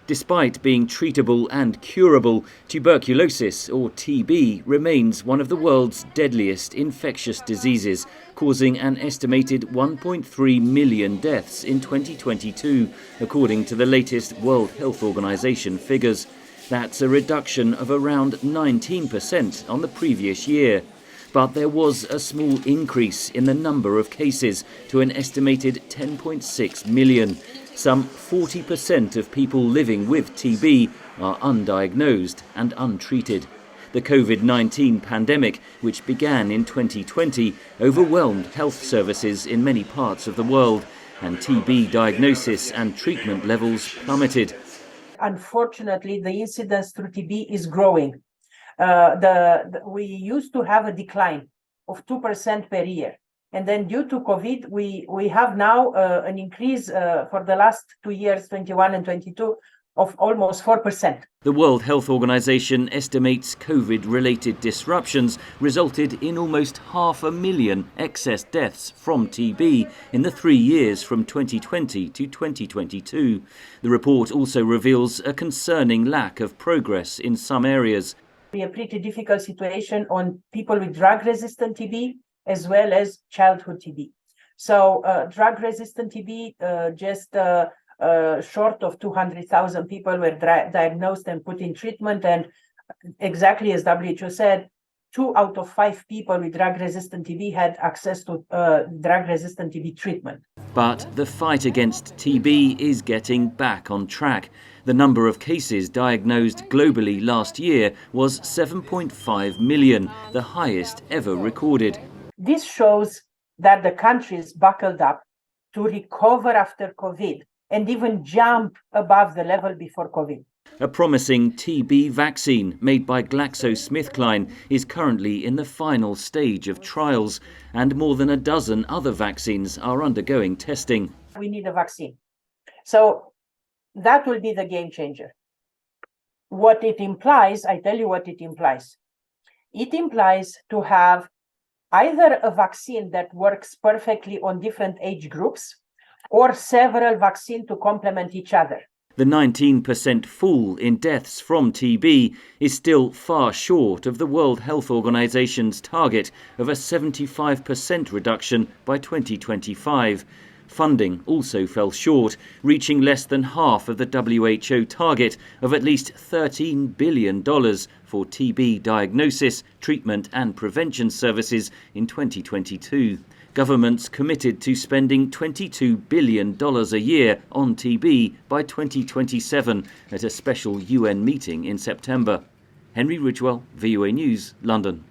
Despite being treatable and curable, tuberculosis, or TB, remains one of the world's deadliest infectious diseases, causing an estimated 1.3 million deaths in 2022, according to the latest World Health Organization figures. That's a reduction of around 19% on the previous year. But there was a small increase in the number of cases to an estimated 10.6 million. Some 40% of people living with TB are undiagnosed and untreated. The COVID-19 pandemic, which began in 2020, overwhelmed health services in many parts of the world, and TB diagnosis and treatment levels plummeted. Unfortunately, the incidence through TB is growing. We used to have a decline of 2% per year. And then due to COVID, we have now an increase for the last 2 years, 21 and 22, of almost 4%. The World Health Organization estimates COVID-related disruptions resulted in almost 500,000 excess deaths from TB in the 3 years from 2020 to 2022. The report also reveals a concerning lack of progress in some areas. A pretty difficult situation on people with drug-resistant TB as well as childhood TB. So drug-resistant TB, just short of 200,000 people were diagnosed and put in treatment. And exactly as WHO said, 2 out of 5 people with drug-resistant TB had access to drug-resistant TB treatment. But the fight against TB is getting back on track. The number of cases diagnosed globally last year was 7.5 million, the highest ever recorded. This shows that the countries buckled up to recover after COVID and even jump above the level before COVID. A promising TB vaccine made by GlaxoSmithKline is currently in the final stage of trials, and more than a dozen other vaccines are undergoing testing. We need a vaccine. So that will be the game changer. What it implies, I tell you what it implies. It implies to have either a vaccine that works perfectly on different age groups or several vaccines to complement each other. The 19% fall in deaths from TB is still far short of the World Health Organization's target of a 75% reduction by 2025. Funding also fell short, reaching less than half of the WHO target of at least $13 billion for TB diagnosis, treatment and prevention services in 2022. Governments committed to spending $22 billion a year on TB by 2027 at a special UN meeting in September. Henry Ridgwell, VOA News, London.